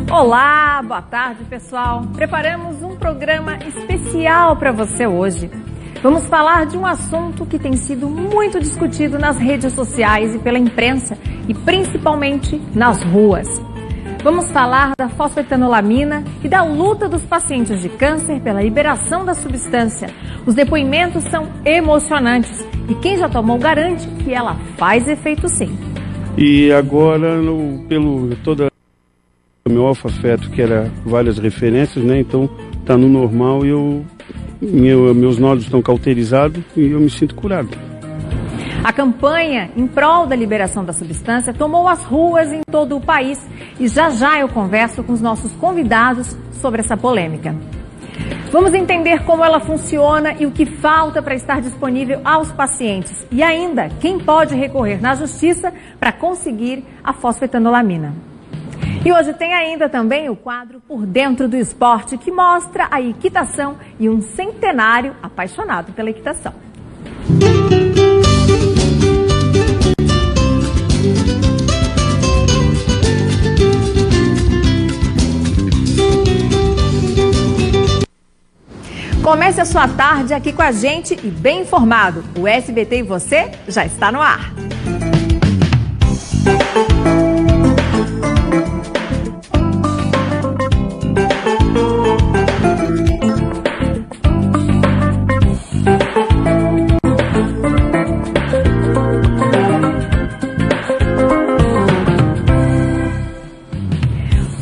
Olá, boa tarde, pessoal. Preparamos um programa especial para você hoje. Vamos falar de um assunto que tem sido muito discutido nas redes sociais e pela imprensa, e principalmente nas ruas. Vamos falar da fosfetanolamina e da luta dos pacientes de câncer pela liberação da substância. Os depoimentos são emocionantes e quem já tomou garante que ela faz efeito sim. E agora, pelo todo o meu alfa-feto, que era várias referências, né? Então tá no normal e meus nódulos estão cauterizados e eu me sinto curado. A campanha em prol da liberação da substância tomou as ruas em todo o país e já eu converso com os nossos convidados sobre essa polêmica. Vamos entender como ela funciona e o que falta para estar disponível aos pacientes. E ainda, quem pode recorrer na justiça para conseguir a fosfetanolamina. E hoje tem ainda também o quadro Por Dentro do Esporte, que mostra a equitação e um centenário apaixonado pela equitação. Comece a sua tarde aqui com a gente e bem informado. O SBT e você já está no ar.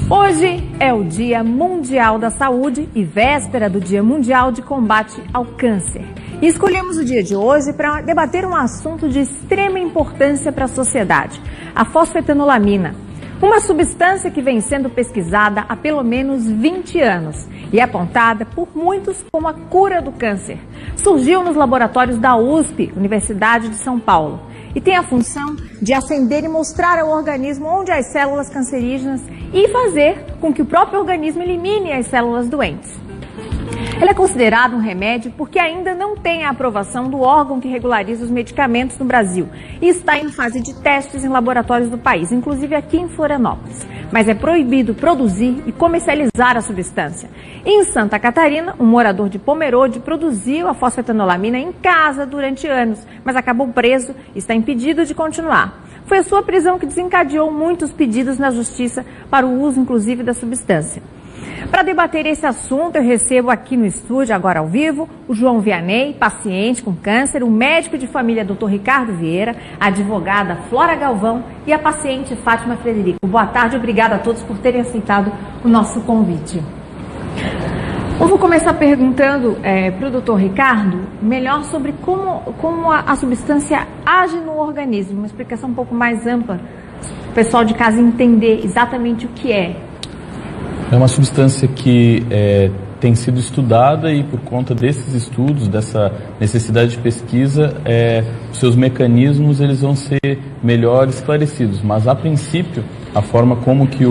Hoje é o Dia Mundial da Saúde e véspera do Dia Mundial de Combate ao Câncer. E escolhemos o dia de hoje para debater um assunto de extrema importância para a sociedade, a fosfetanolamina. Uma substância que vem sendo pesquisada há pelo menos 20 anos e é apontada por muitos como a cura do câncer. Surgiu nos laboratórios da USP, Universidade de São Paulo, e tem a função de acender e mostrar ao organismo onde há as células cancerígenas e fazer com que o próprio organismo elimine as células doentes. Ela é considerada um remédio porque ainda não tem a aprovação do órgão que regulariza os medicamentos no Brasil e está em fase de testes em laboratórios do país, inclusive aqui em Florianópolis. Mas é proibido produzir e comercializar a substância. Em Santa Catarina, um morador de Pomerode produziu a fosfetanolamina em casa durante anos, mas acabou preso e está impedido de continuar. Foi a sua prisão que desencadeou muitos pedidos na justiça para o uso, inclusive, da substância. Para debater esse assunto, eu recebo aqui no estúdio, agora ao vivo, o João Vianney, paciente com câncer, o médico de família Dr. Ricardo Vieira, a advogada Flora Galvão e a paciente Fátima Frederico. Boa tarde, obrigada a todos por terem aceitado o nosso convite. Eu vou começar perguntando para o Dr. Ricardo melhor sobre como a substância age no organismo, uma explicação um pouco mais ampla, para o pessoal de casa entender exatamente o que é. É uma substância que tem sido estudada e por conta desses estudos, dessa necessidade de pesquisa, os seus mecanismos eles vão ser melhor esclarecidos. Mas, a princípio, a forma como que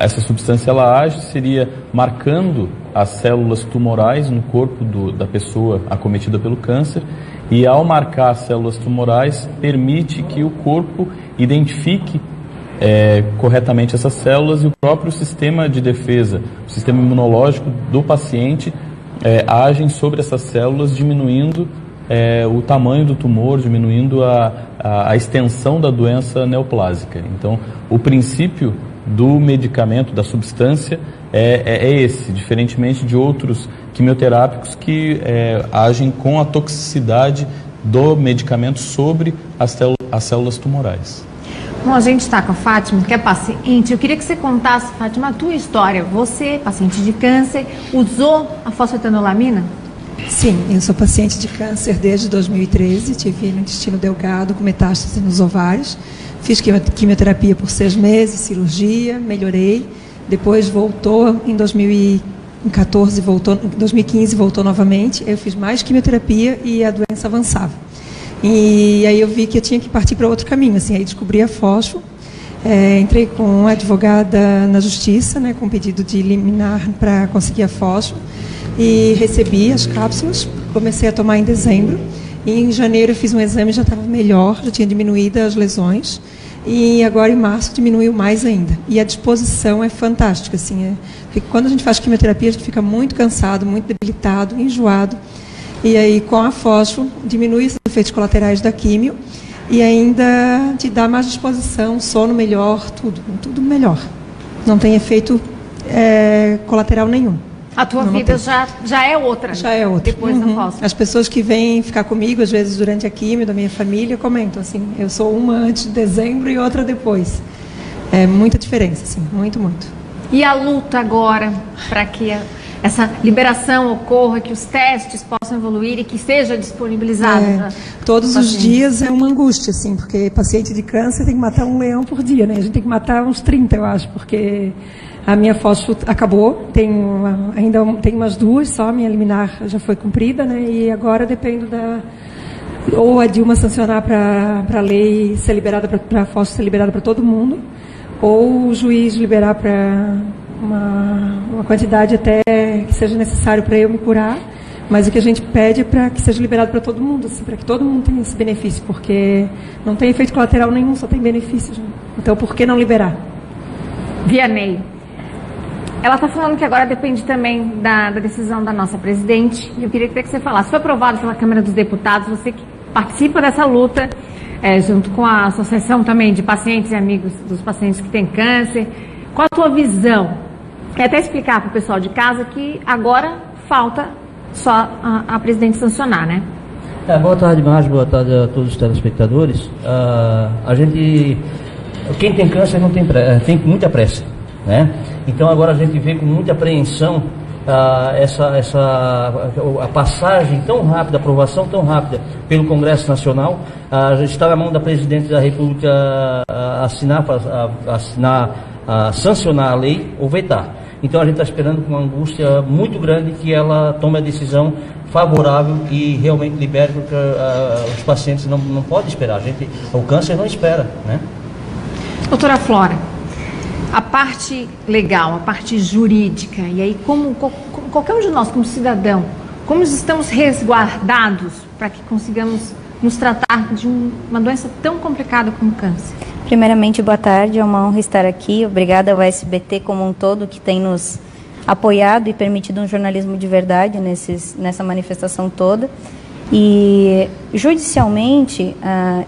essa substância ela age seria marcando as células tumorais no corpo da pessoa acometida pelo câncer, e ao marcar as células tumorais permite que o corpo identifique corretamente essas células e o próprio sistema de defesa, o sistema imunológico do paciente agem sobre essas células, diminuindo o tamanho do tumor, diminuindo a extensão da doença neoplásica. Então, o princípio do medicamento, da substância, é esse, diferentemente de outros quimioterápicos que agem com a toxicidade do medicamento sobre as células tumorais. Bom, a gente está com a Fátima, que é paciente. Eu queria que você contasse, Fátima, a tua história. Você, paciente de câncer, usou a fosfetanolamina? Sim, eu sou paciente de câncer desde 2013. Tive no intestino delgado com metástase nos ovários. Fiz quimioterapia por 6 meses, cirurgia, melhorei. Depois voltou em 2014, em 2015 voltou novamente. Eu fiz mais quimioterapia e a doença avançava. E aí eu vi que eu tinha que partir para outro caminho, assim, aí descobri a fosfo, entrei com a advogada na justiça, né, com pedido de liminar para conseguir a fosfo, e recebi as cápsulas, comecei a tomar em dezembro, e em janeiro eu fiz um exame, já estava melhor, já tinha diminuído as lesões, e agora em março diminuiu mais ainda. E a disposição é fantástica, assim, porque quando a gente faz quimioterapia, a gente fica muito cansado, muito debilitado, enjoado, e aí com a fósforo diminui os efeitos colaterais da quimio e ainda te dá mais disposição, sono melhor, tudo melhor. Não tem efeito colateral nenhum. A tua vida já é outra. Já é outra. Depois da fósforo. As pessoas que vêm ficar comigo, às vezes, durante a quimio da minha família, comentam assim, eu sou uma antes de dezembro e outra depois. É muita diferença, assim, muito. E a luta agora para que essa liberação ocorra, que os testes possam evoluir e que seja disponibilizado? Todos os dias é uma angústia, assim, porque paciente de câncer tem que matar um leão por dia, né? A gente tem que matar uns 30, eu acho, porque a minha fósforo acabou, ainda tem umas 2 só, a minha liminar já foi cumprida, né? E agora dependo ou a Dilma sancionar para a lei ser liberada, para a fósforo ser liberada para todo mundo, ou o juiz liberar para uma quantidade até que seja necessário para eu me curar, mas o que a gente pede é para que seja liberado para todo mundo, assim, para que todo mundo tenha esse benefício, porque não tem efeito colateral nenhum, só tem benefícios. Né? Então, por que não liberar? Vianney, ela está falando que agora depende também da decisão da nossa presidente, e eu queria que você falasse. Foi aprovado pela Câmara dos Deputados, você que participa dessa luta, junto com a associação também de pacientes e amigos dos pacientes que têm câncer. Qual a tua visão? E até explicar para o pessoal de casa que agora falta só a presidente sancionar, né? Boa tarde, Márcio, boa tarde a todos os telespectadores. Quem tem câncer não tem muita pressa, né? Então agora a gente vê com muita apreensão a passagem tão rápida, a aprovação tão rápida pelo Congresso Nacional. Está na mão da Presidente da República sancionar a lei ou vetar. Então a gente está esperando com uma angústia muito grande que ela tome a decisão favorável e realmente libere, porque os pacientes não podem esperar. O câncer não espera, né? Doutora Flora, a parte legal, a parte jurídica, e aí como qualquer um de nós, como cidadão, como estamos resguardados para que consigamos nos tratar de uma doença tão complicada como o câncer? Primeiramente, boa tarde, é uma honra estar aqui. Obrigada ao SBT como um todo, que tem nos apoiado e permitido um jornalismo de verdade nessa manifestação toda. E, judicialmente,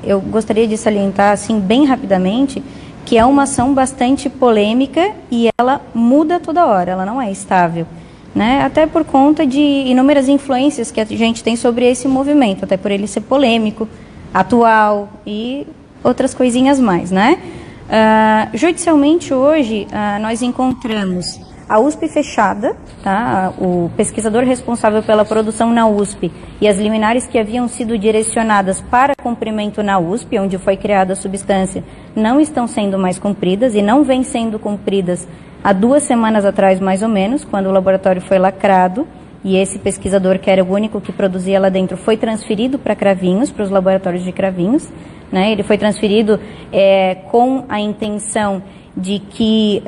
eu gostaria de salientar, assim, bem rapidamente, que é uma ação bastante polêmica e ela muda toda hora, ela não é estável, né? Até por conta de inúmeras influências que a gente tem sobre esse movimento, até por ele ser polêmico, atual e outras coisinhas mais, né? Judicialmente hoje nós encontramos a USP fechada, tá? O pesquisador responsável pela produção na USP e as liminares que haviam sido direcionadas para cumprimento na USP, onde foi criada a substância, não estão sendo mais cumpridas e não vêm sendo cumpridas há 2 semanas atrás, mais ou menos, quando o laboratório foi lacrado e esse pesquisador, que era o único que produzia lá dentro, foi transferido para Cravinhos, para os laboratórios de Cravinhos, né? Ele foi transferido com a intenção de que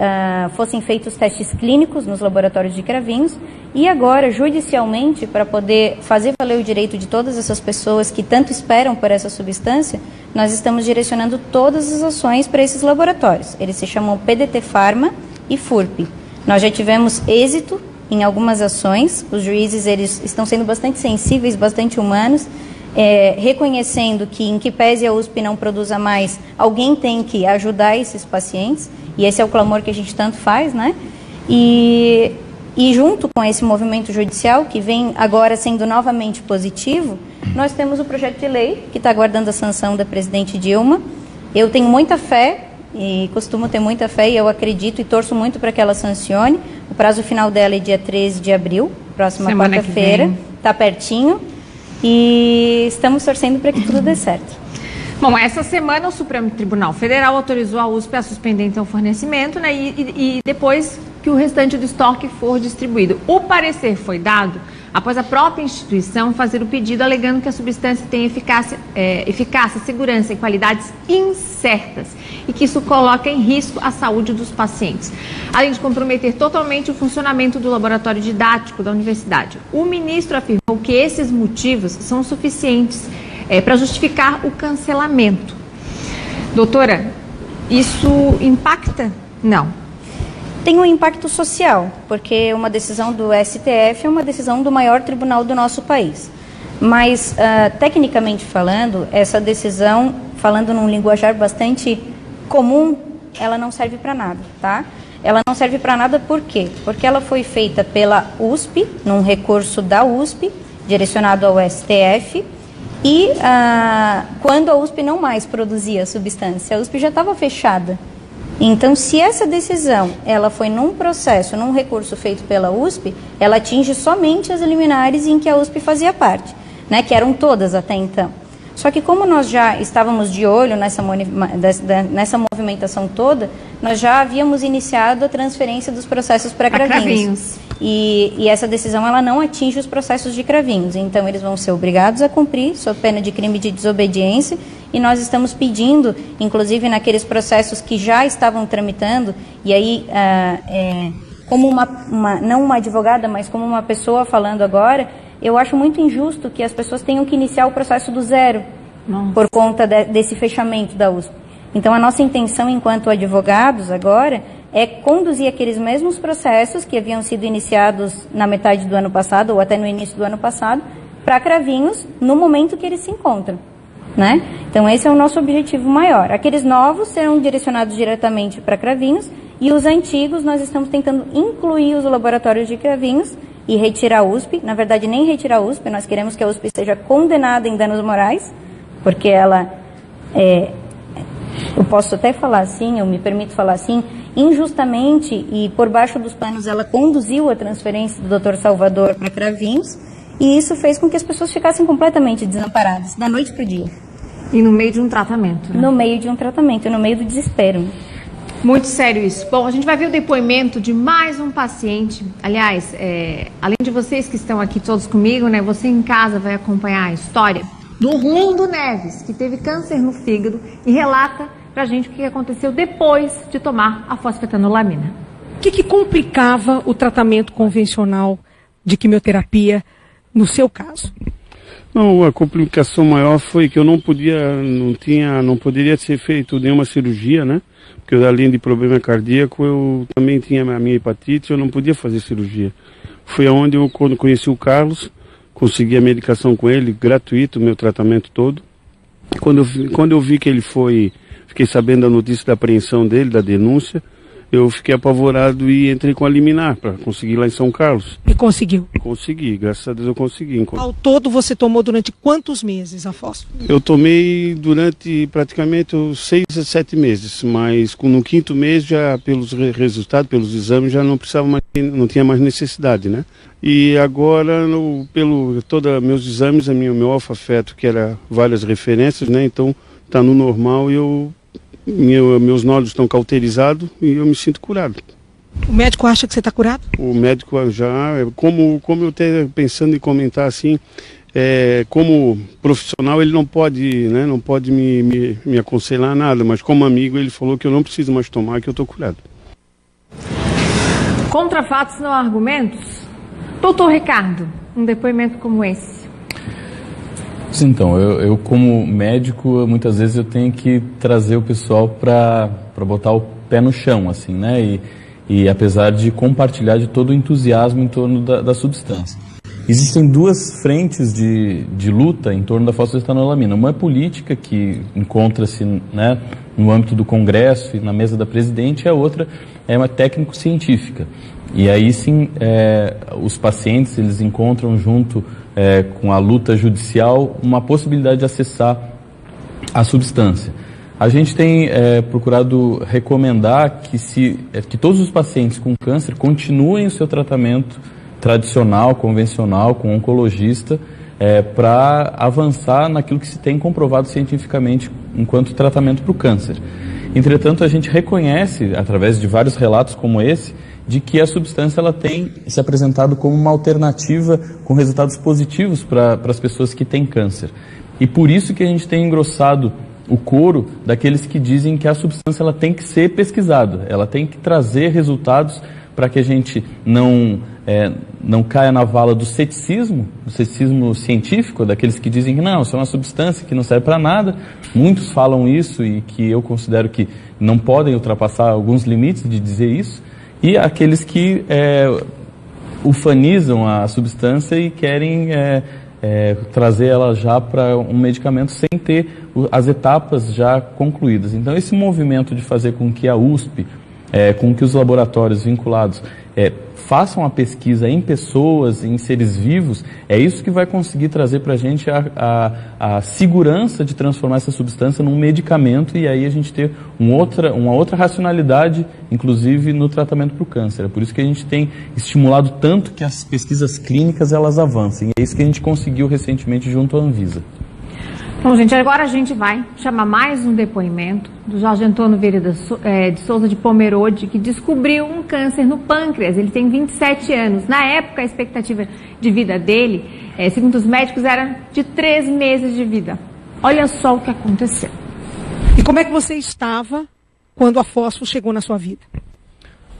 fossem feitos testes clínicos nos laboratórios de Cravinhos e agora, judicialmente, para poder fazer valer o direito de todas essas pessoas que tanto esperam por essa substância, nós estamos direcionando todas as ações para esses laboratórios. Eles se chamam PDT Pharma e FURP. Nós já tivemos êxito em algumas ações, os juízes eles estão sendo bastante sensíveis, bastante humanos, reconhecendo que, em que pese a USP não produza mais, alguém tem que ajudar esses pacientes, e esse é o clamor que a gente tanto faz, né? E junto com esse movimento judicial, que vem agora sendo novamente positivo, nós temos o projeto de lei, que está aguardando a sanção da presidente Dilma. Eu tenho muita fé, e costumo ter muita fé, e eu acredito e torço muito para que ela sancione. O prazo final dela é dia 13 de abril, próxima quarta-feira, está pertinho. E estamos torcendo para que tudo dê certo. Bom, essa semana o Supremo Tribunal Federal autorizou a USP a suspender então o fornecimento, né, e depois que o restante do estoque for distribuído. O parecer foi dado após a própria instituição fazer o pedido alegando que a substância tem eficácia, segurança e qualidades incertas e que isso coloca em risco a saúde dos pacientes, além de comprometer totalmente o funcionamento do laboratório didático da universidade. O ministro afirmou que esses motivos são suficientes para justificar o cancelamento. Doutora, Isso impacta? Não. Tem um impacto social, porque uma decisão do STF é uma decisão do maior tribunal do nosso país. Mas, tecnicamente falando, essa decisão, falando num linguajar bastante comum, ela não serve para nada, tá? Ela não serve para nada por quê? Porque ela foi feita pela USP, num recurso da USP, direcionado ao STF, e quando a USP não mais produzia substância, a USP já estava fechada. Então, se essa decisão ela foi num processo, num recurso feito pela USP, ela atinge somente as liminares em que a USP fazia parte, né, que eram todas até então. Só que como nós já estávamos de olho nessa movimentação toda, nós já havíamos iniciado a transferência dos processos para Cravinhos. E essa decisão ela não atinge os processos de Cravinhos. Então, eles vão ser obrigados a cumprir sob pena de crime de desobediência. E nós estamos pedindo, inclusive naqueles processos que já estavam tramitando, e aí, como não uma advogada, mas como uma pessoa falando agora, eu acho muito injusto que as pessoas tenham que iniciar o processo do zero. Nossa. Por conta desse fechamento da USP. Então, a nossa intenção enquanto advogados agora é conduzir aqueles mesmos processos que haviam sido iniciados na metade do ano passado ou até no início do ano passado para Cravinhos no momento que eles se encontram, né? Então, esse é o nosso objetivo maior. Aqueles novos serão direcionados diretamente para Cravinhos e os antigos nós estamos tentando incluir os laboratórios de Cravinhos e retirar a USP. Na verdade, nem retirar a USP, nós queremos que a USP seja condenada em danos morais, porque ela, eu posso até falar assim, eu me permito falar assim, injustamente e por baixo dos panos ela conduziu a transferência do Dr. Salvador para Cravinhos e isso fez com que as pessoas ficassem completamente desamparadas, da noite para o dia. E no meio de um tratamento, né? No meio de um tratamento, no meio do desespero. Muito sério isso. Bom, a gente vai ver o depoimento de mais um paciente. Aliás, além de vocês que estão aqui todos comigo, né? Você em casa vai acompanhar a história do Orlando Neves, que teve câncer no fígado e relata pra gente o que aconteceu depois de tomar a fosfetanolamina. O que complicava o tratamento convencional de quimioterapia no seu caso? Não, a complicação maior foi que eu não poderia ser feito nenhuma cirurgia, né? Porque além de problema cardíaco, eu também tinha a minha hepatite, eu não podia fazer cirurgia. Foi onde eu, quando conheci o Carlos, consegui a medicação com ele, gratuito, o meu tratamento todo. Quando eu vi que ele fiquei sabendo da notícia da apreensão dele, da denúncia, eu fiquei apavorado e entrei com a liminar para conseguir lá em São Carlos. E conseguiu? Consegui, graças a Deus eu consegui. Ao todo você tomou durante quantos meses a fósforo? Eu tomei durante praticamente 6 a 7 meses, mas no 5º mês já pelos resultados, pelos exames, já não precisava mais, não tinha mais necessidade, né? E agora, todos meus exames, meu alfa-feto, que era várias referências, né? Então está no normal e meus nódulos estão cauterizados e eu me sinto curado. O médico acha que você está curado? O médico já, como eu estou pensando em comentar assim, como profissional ele não pode me aconselhar nada, mas como amigo ele falou que eu não preciso mais tomar, que eu estou curado. Contra fatos não há argumentos? Doutor Ricardo, um depoimento como esse. Então, eu como médico, muitas vezes eu tenho que trazer o pessoal para botar o pé no chão, assim, né? E apesar de compartilhar de todo o entusiasmo em torno da substância. Existem duas frentes de luta em torno da fosfetanolamina. Uma é política, que encontra-se, né, no âmbito do Congresso e na mesa da presidente, e a outra é uma técnico-científica. E aí sim, os pacientes eles encontram junto com a luta judicial uma possibilidade de acessar a substância. A gente tem procurado recomendar que todos os pacientes com câncer continuem o seu tratamento tradicional, convencional, com oncologista, para avançar naquilo que se tem comprovado cientificamente enquanto tratamento para o câncer. Entretanto, a gente reconhece, através de vários relatos como esse, de que a substância ela tem se apresentado como uma alternativa com resultados positivos para as pessoas que têm câncer. E por isso que a gente tem engrossado o coro daqueles que dizem que a substância ela tem que ser pesquisada, ela tem que trazer resultados para que a gente não caia na vala do ceticismo científico, daqueles que dizem que não, isso é uma substância que não serve para nada. Muitos falam isso e que eu considero que não podem ultrapassar alguns limites de dizer isso. E aqueles que ufanizam a substância e querem trazer ela já para um medicamento sem ter as etapas já concluídas. Então, esse movimento de fazer com que a USP, com que os laboratórios vinculados façam a pesquisa em pessoas, em seres vivos, é isso que vai conseguir trazer para a gente a segurança de transformar essa substância num medicamento e aí a gente ter uma outra racionalidade, inclusive no tratamento para o câncer. É por isso que a gente tem estimulado tanto que as pesquisas clínicas elas avancem. É isso que a gente conseguiu recentemente junto à Anvisa. Bom, gente, agora a gente vai chamar mais um depoimento do Jorge Antônio Vieira de Souza de Pomerode, que descobriu um câncer no pâncreas. Ele tem 27 anos. Na época, a expectativa de vida dele, segundo os médicos, era de 3 meses de vida. Olha só o que aconteceu. E como é que você estava quando a fósforo chegou na sua vida?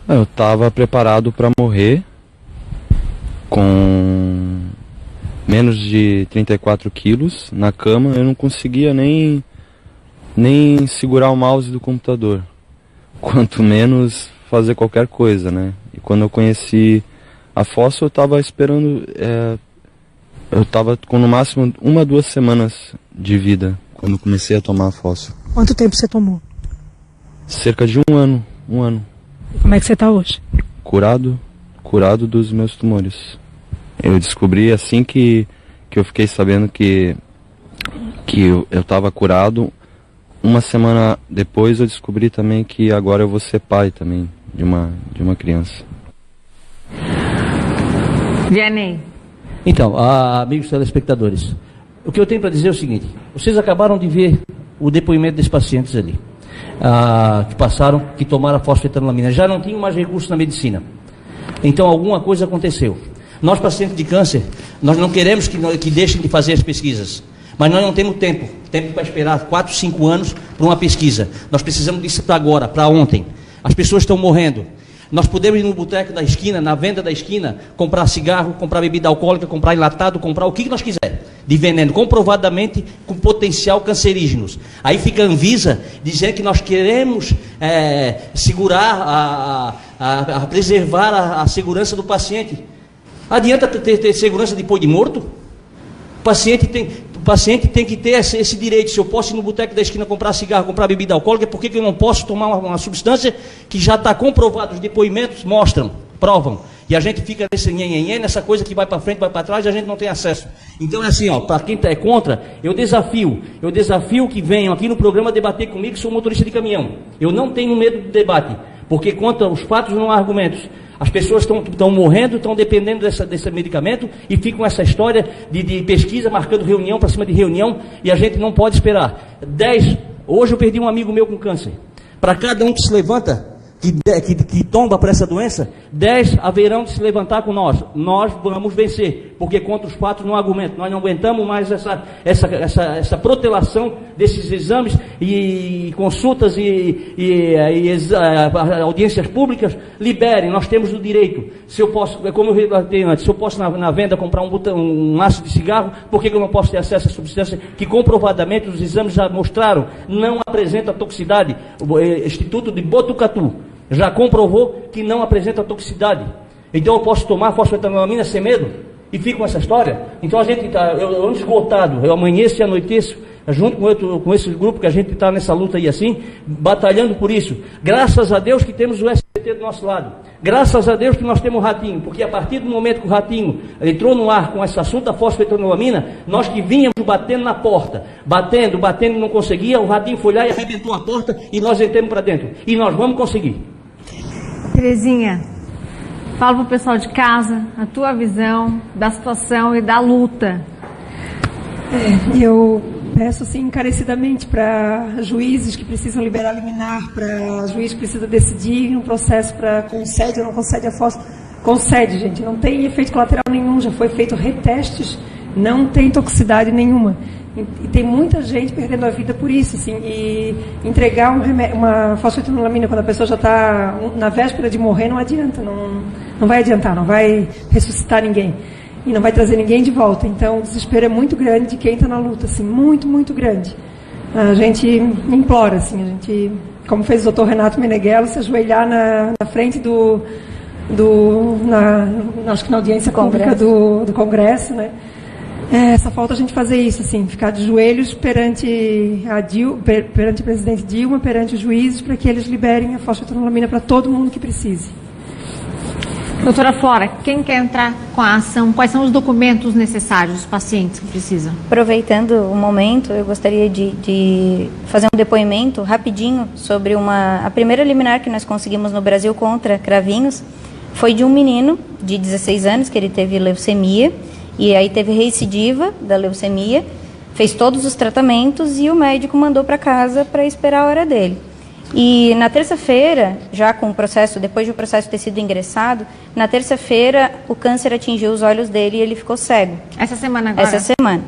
Eu estava preparado para morrer com menos de 34 quilos na cama. Eu não conseguia nem segurar o mouse do computador, quanto menos fazer qualquer coisa, né? E quando eu conheci a fósforo, eu estava esperando, eu estava com no máximo 1 a 2 semanas de vida quando comecei a tomar a fósforo. Quanto tempo você tomou? Cerca de 1 ano. Como é que você está hoje? Curado dos meus tumores. Eu descobri assim que eu fiquei sabendo que eu estava curado. 1 semana depois eu descobri também que agora eu vou ser pai também de uma criança. Vianney. Então, amigos telespectadores, o que eu tenho para dizer é o seguinte: vocês acabaram de ver o depoimento desses pacientes ali, que tomaram a fosfetanolamina. Já não tinham mais recursos na medicina. Então alguma coisa aconteceu. Nós, pacientes de câncer, nós não queremos que deixem de fazer as pesquisas, mas nós não temos tempo para esperar 4, 5 anos para uma pesquisa. Nós precisamos disso para agora, para ontem. As pessoas estão morrendo. Nós podemos ir no boteco da esquina, na venda da esquina, comprar cigarro, comprar bebida alcoólica, comprar enlatado, comprar o que nós quiser de veneno, comprovadamente com potencial cancerígenos. Aí fica a Anvisa dizendo que nós queremos segurar, preservar a segurança do paciente. Adianta ter segurança depois de morto? O paciente tem que ter esse direito. Se eu posso ir no boteco da esquina comprar cigarro, comprar bebida alcoólica, por que eu não posso tomar uma substância que já está comprovada? Os depoimentos provam. E a gente fica nessa coisa que vai para frente, vai para trás e a gente não tem acesso. Então é assim, para quem é contra, eu desafio que venham aqui no programa debater comigo, que sou motorista de caminhão. Eu não tenho medo de debate, porque contra os fatos não há argumentos. As pessoas estão morrendo, estão dependendo desse medicamento e ficam essa história de pesquisa, marcando reunião para cima de reunião, e a gente não pode esperar. Hoje eu perdi um amigo meu com câncer. Para cada um que se levanta, que tomba para essa doença, 10 haverão de se levantar com nós. Nós vamos vencer, porque contra os fatos não há argumento. Nós não aguentamos mais essa protelação desses exames e consultas e audiências públicas. Liberem, nós temos o direito. Se eu posso, como eu relatei antes, se eu posso na venda comprar um maço de cigarro, por que eu não posso ter acesso à substância que comprovadamente os exames já mostraram não apresenta toxicidade? O Instituto de Botucatu já comprovou que não apresenta toxicidade. Então eu posso tomar fosfetanolamina sem medo? E fico com essa história? Então a gente está, eu ando esgotado, eu amanheço e anoiteço, junto com esse grupo que a gente está nessa luta aí assim, batalhando por isso. Graças a Deus que temos o SBT do nosso lado. Graças a Deus que nós temos o Ratinho, porque a partir do momento que o Ratinho entrou no ar com esse assunto da fosfetanolamina, nós que vínhamos batendo na porta, batendo e não conseguia, o Ratinho foi lá e arrebentou a porta e nós entramos para dentro. E nós vamos conseguir. Terezinha, fala para o pessoal de casa a tua visão da situação e da luta. Eu peço assim encarecidamente para juízes que precisam liberar liminar, para juiz que precisa decidir um processo para concede ou não concede a fósforo. Concede, gente, não tem efeito colateral nenhum, já foi feito retestes, não tem toxicidade nenhuma. E tem muita gente perdendo a vida por isso, assim, e entregar uma fosfetanolamina quando a pessoa já está na véspera de morrer não adianta, não vai adiantar, não vai ressuscitar ninguém e não vai trazer ninguém de volta. Então o desespero é muito grande de quem está na luta, assim, muito, muito grande. A gente implora, assim, a gente, como fez o Dr. Renato Meneghello, se ajoelhar na frente acho que na audiência pública do Congresso, né? Só falta a gente fazer isso, assim, ficar de joelhos perante o presidente Dilma, perante os juízes, para que eles liberem a fosfetanolamina para todo mundo que precise. Doutora Flora, quem quer entrar com a ação, quais são os documentos necessários dos pacientes que precisam? Aproveitando o momento, eu gostaria de fazer um depoimento rapidinho sobre a primeira liminar que nós conseguimos no Brasil contra cravinhos. Foi de um menino de 16 anos que ele teve leucemia. E aí teve recidiva da leucemia, fez todos os tratamentos e o médico mandou para casa para esperar a hora dele. E na terça-feira, já com o processo, depois de o processo ter sido ingressado, na terça-feira o câncer atingiu os olhos dele e ele ficou cego. Essa semana agora? Essa semana.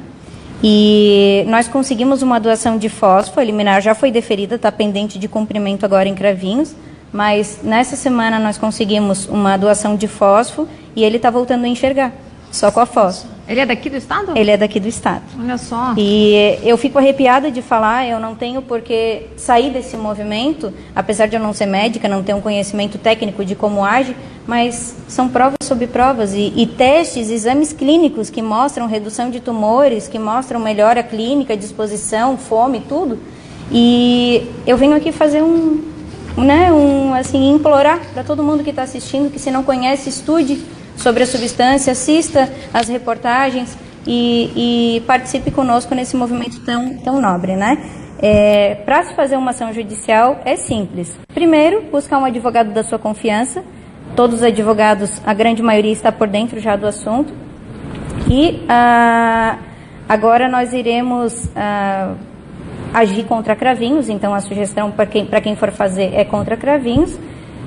E nós conseguimos uma doação de fósforo, a liminar já foi deferida, está pendente de cumprimento agora em Cravinhos, mas nessa semana nós conseguimos uma doação de fósforo e ele está voltando a enxergar. Só com a fósforo. Ele é daqui do estado? Ele é daqui do estado. Olha só. E eu fico arrepiada de falar, eu não tenho por que sair desse movimento, apesar de eu não ser médica, não ter um conhecimento técnico de como age, mas são provas sobre provas e testes, exames clínicos que mostram redução de tumores, que mostram melhora clínica, disposição, fome, tudo. E eu venho aqui fazer implorar para todo mundo que está assistindo, que se não conhece, estude sobre a substância, assista às reportagens e participe conosco nesse movimento tão nobre, né? Para se fazer uma ação judicial é simples. Primeiro, buscar um advogado da sua confiança. Todos os advogados, a grande maioria está por dentro já do assunto. E agora nós iremos agir contra cravinhos, então a sugestão para quem for fazer é contra cravinhos.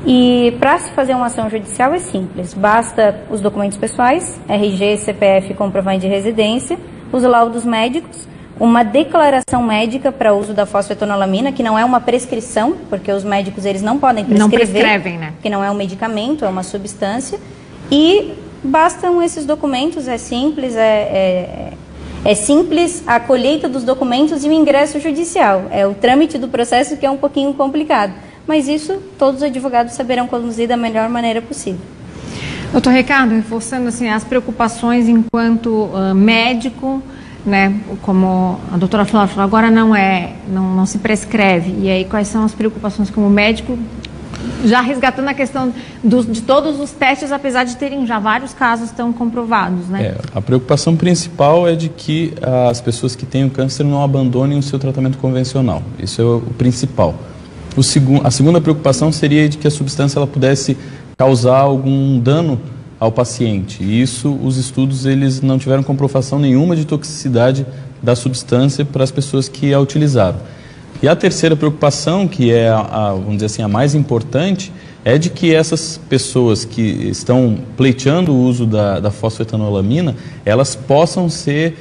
E para se fazer uma ação judicial é simples, basta os documentos pessoais, RG, CPF e comprovante de residência, os laudos médicos, uma declaração médica para uso da fosfetanolamina, que não é uma prescrição, porque os médicos eles não podem prescrever, não prescrevem, né? Que não é um medicamento, é uma substância, e bastam esses documentos, é simples, é simples a colheita dos documentos e o ingresso judicial, é o trâmite do processo que é um pouquinho complicado. Mas isso todos os advogados saberão conduzir da melhor maneira possível. Doutor Ricardo, reforçando assim, as preocupações enquanto médico, né, como a doutora Flora falou, agora não se prescreve. E aí quais são as preocupações como médico, já resgatando a questão de todos os testes, apesar de terem já vários casos tão comprovados, né? A preocupação principal é de que as pessoas que têm o câncer não abandonem o seu tratamento convencional. Isso é o principal. A segunda preocupação seria de que a substância ela pudesse causar algum dano ao paciente. E isso, os estudos eles não tiveram comprovação nenhuma de toxicidade da substância para as pessoas que a utilizaram. E a terceira preocupação, que é vamos dizer assim, a mais importante, é de que essas pessoas que estão pleiteando o uso da fosfetanolamina, elas possam ser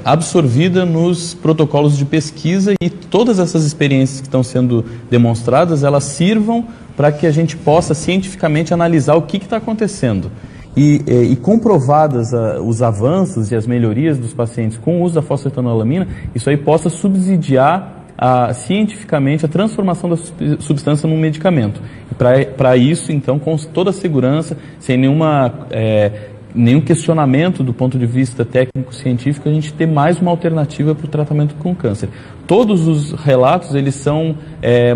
absorvida nos protocolos de pesquisa e todas essas experiências que estão sendo demonstradas, elas sirvam para que a gente possa cientificamente analisar o que está acontecendo. E comprovadas os avanços e as melhorias dos pacientes com o uso da fosfetanolamina, isso aí possa subsidiar cientificamente a transformação da substância num medicamento. Para isso, então, com toda a segurança, sem nenhum questionamento do ponto de vista técnico-científico, a gente ter mais uma alternativa para o tratamento com câncer. Todos os relatos, eles são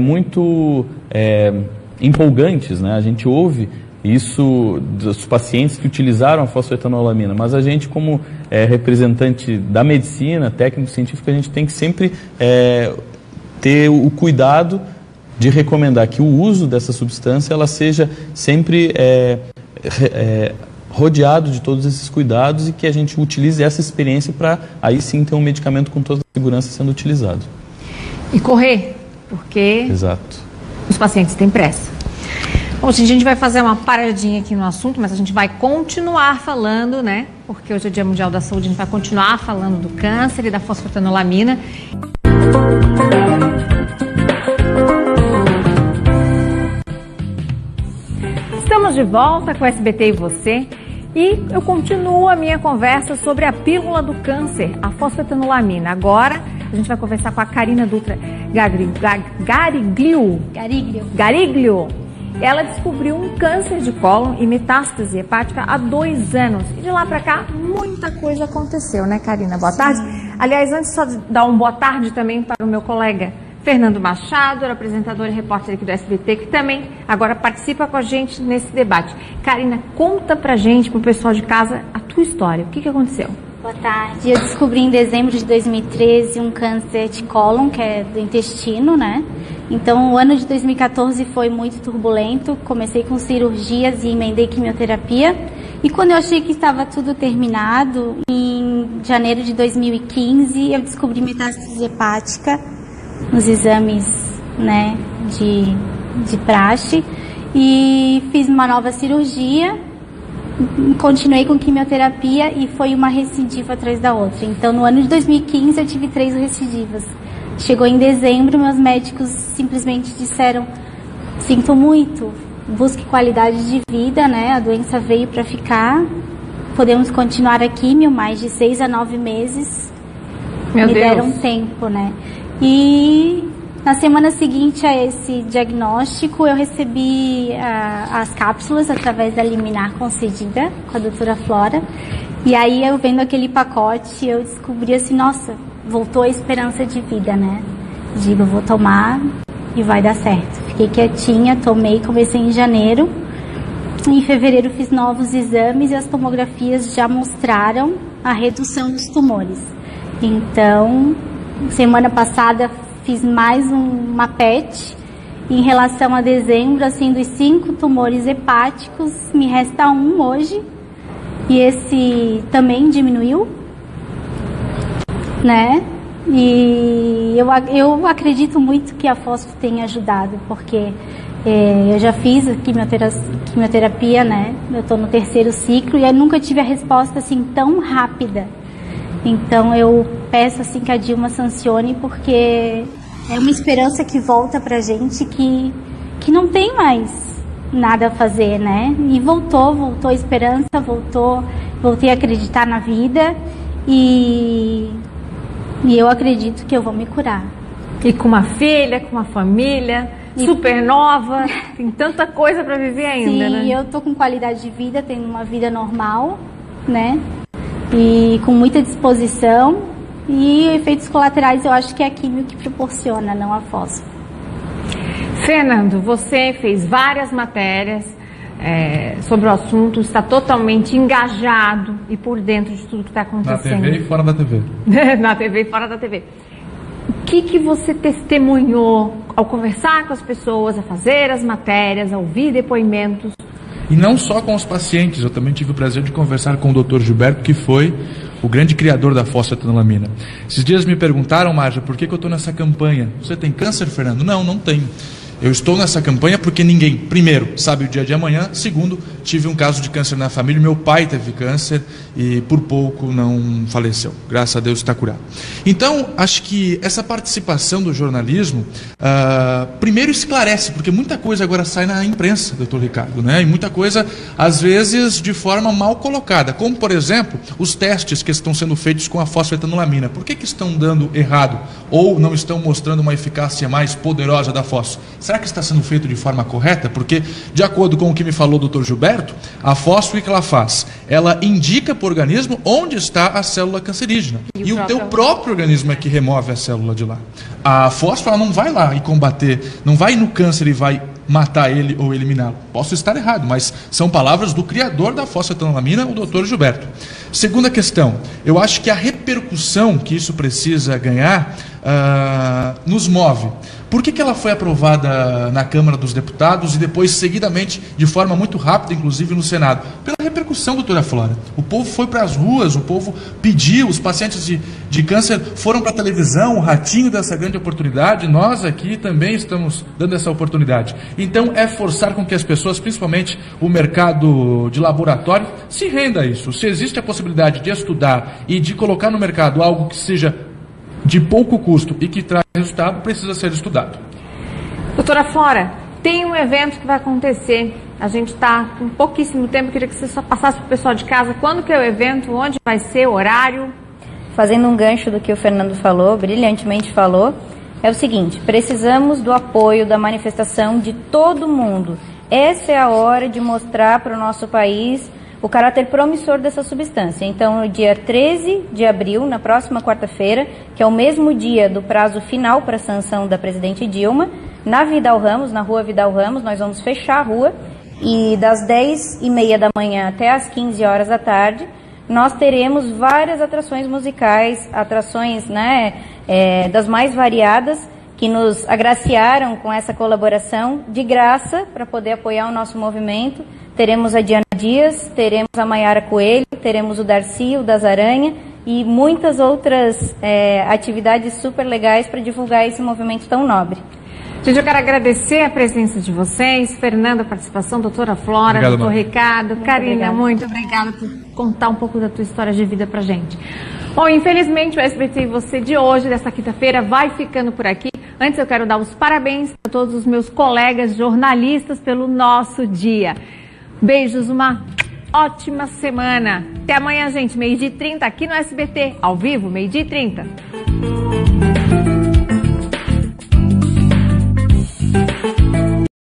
muito empolgantes, né? A gente ouve isso dos pacientes que utilizaram a fosfetanolamina, mas a gente, como representante da medicina, técnico-científico, a gente tem que sempre ter o cuidado de recomendar que o uso dessa substância ela seja sempre rodeado de todos esses cuidados e que a gente utilize essa experiência para aí sim ter um medicamento com toda a segurança sendo utilizado. E correr, porque Exato. Os pacientes têm pressa. Bom, gente, a gente vai fazer uma paradinha aqui no assunto, mas a gente vai continuar falando, né? Porque hoje é o Dia Mundial da Saúde, a gente vai continuar falando do câncer e da fosfetanolamina. Estamos de volta com o SBT e você. E eu continuo a minha conversa sobre a pílula do câncer, a fosfetanolamina. Agora a gente vai conversar com a Karina Dutra Gariglio. Ela descobriu um câncer de cólon e metástase hepática há 2 anos. E de lá para cá, muita coisa aconteceu, né, Karina? Boa tarde. Aliás, antes só de dar boa tarde também para o meu colega Fernando Machado, apresentador e repórter aqui do SBT, que também agora participa com a gente nesse debate. Karina, conta pra gente, pro pessoal de casa, a tua história. O que aconteceu? Boa tarde. Eu descobri em dezembro de 2013 um câncer de cólon, que é do intestino, né? Então, o ano de 2014 foi muito turbulento. Comecei com cirurgias e emendei quimioterapia. E quando eu achei que estava tudo terminado, em janeiro de 2015, eu descobri metástase hepática nos exames, né, de praxe, e fiz uma nova cirurgia, continuei com quimioterapia e foi uma recidiva atrás da outra. Então, no ano de 2015 eu tive 3 recidivas. Chegou em dezembro, meus médicos simplesmente disseram: sinto muito, busque qualidade de vida, né, a doença veio para ficar, podemos continuar a quimio mais de 6 a 9 meses. Me deram tempo, né. E na semana seguinte a esse diagnóstico, eu recebi as cápsulas através da liminar concedida com a doutora Flora. E aí, eu vendo aquele pacote, eu descobri assim, nossa, voltou a esperança de vida, né? Digo, vou tomar e vai dar certo. Fiquei quietinha, tomei, comecei em janeiro. Em fevereiro fiz novos exames e as tomografias já mostraram a redução dos tumores. Então, semana passada fiz mais uma PET. Em relação a dezembro, assim, dos 5 tumores hepáticos, me resta 1 hoje. E esse também diminuiu, né? E eu acredito muito que a fosfo tenha ajudado, porque eu já fiz a quimioterapia, né? Eu estou no 3º ciclo e eu nunca tive a resposta assim tão rápida. Então eu peço assim que a Dilma sancione, porque é uma esperança que volta pra gente que não tem mais nada a fazer, né? E voltou a esperança, voltei a acreditar na vida e eu acredito que eu vou me curar. E com uma filha, com uma família super nova, tem tanta coisa para viver ainda, sim, né? Sim, eu tô com qualidade de vida, tenho uma vida normal, né? E com muita disposição, e efeitos colaterais eu acho que é a quimio que proporciona, não a fosfo. Fernando, você fez várias matérias sobre o assunto, está totalmente engajado e por dentro de tudo que está acontecendo. Na TV e fora da TV. Na TV e fora da TV. O que você testemunhou ao conversar com as pessoas, a fazer as matérias, a ouvir depoimentos? E não só com os pacientes, eu também tive o prazer de conversar com o Dr. Gilberto, que foi o grande criador da fosfetanolamina. Esses dias me perguntaram, Marja, por que eu estou nessa campanha? Você tem câncer, Fernando? Não, não tenho. Eu estou nessa campanha porque ninguém, primeiro, sabe o dia de amanhã, segundo, tive um caso de câncer na família, meu pai teve câncer e por pouco não faleceu, graças a Deus está curado. Então, acho que essa participação do jornalismo, primeiro esclarece, porque muita coisa agora sai na imprensa, doutor Ricardo, né? E muita coisa, às vezes, de forma mal colocada, como, por exemplo, os testes que estão sendo feitos com a fosfetanolamina. Por que estão dando errado? Ou não estão mostrando uma eficácia mais poderosa da fosfo? Será que está sendo feito de forma correta? Porque, de acordo com o que me falou o Dr. Gilberto, a fosfo, o que ela faz? Ela indica para o organismo onde está a célula cancerígena. E o teu próprio organismo é que remove a célula de lá. A fosfo, ela não vai lá e combater, não vai no câncer e vai matar ele ou eliminá-lo. Posso estar errado, mas são palavras do criador da fosfetanolamina, o Dr. Gilberto. Segunda questão, eu acho que a repercussão que isso precisa ganhar nos move. Por que ela foi aprovada na Câmara dos Deputados e depois, seguidamente, de forma muito rápida, inclusive no Senado? Pela repercussão, doutora Flora. O povo foi para as ruas, o povo pediu, os pacientes de câncer foram para a televisão, o Ratinho dessa grande oportunidade, nós aqui também estamos dando essa oportunidade. Então, é forçar com que as pessoas, principalmente o mercado de laboratório, se renda a isso. Se existe a possibilidade de estudar e de colocar no mercado algo que seja de pouco custo e que traz resultado, precisa ser estudado. Doutora Flora, tem um evento que vai acontecer. A gente está com pouquíssimo tempo. Queria que você só passasse para o pessoal de casa. Quando que é o evento? Onde vai ser? Horário? Fazendo um gancho do que o Fernando falou, brilhantemente falou, é o seguinte: precisamos do apoio, da manifestação de todo mundo. Essa é a hora de mostrar para o nosso país o caráter promissor dessa substância. Então, no dia 13 de abril, na próxima quarta-feira, que é o mesmo dia do prazo final para a sanção da presidente Dilma, na Vidal Ramos, na rua Vidal Ramos, nós vamos fechar a rua e das 10h30 da manhã até as 15 horas da tarde, nós teremos várias atrações musicais, atrações das mais variadas, que nos agraciaram com essa colaboração de graça para poder apoiar o nosso movimento. Teremos a Diana Dias, teremos a Maiara Coelho, teremos o Darcy, o das Aranha e muitas outras atividades super legais para divulgar esse movimento tão nobre. Gente, eu quero agradecer a presença de vocês, Fernanda, a participação, doutora Flora, obrigado, doutor Ricardo, Karina, obrigada. muito obrigada por contar um pouco da tua história de vida pra gente. Bom, infelizmente o SBT e Você de hoje, desta quinta-feira, vai ficando por aqui. Antes eu quero dar os parabéns a todos os meus colegas jornalistas pelo nosso dia. Beijos, uma ótima semana. Até amanhã, gente, 12h30 aqui no SBT, ao vivo, 12h30.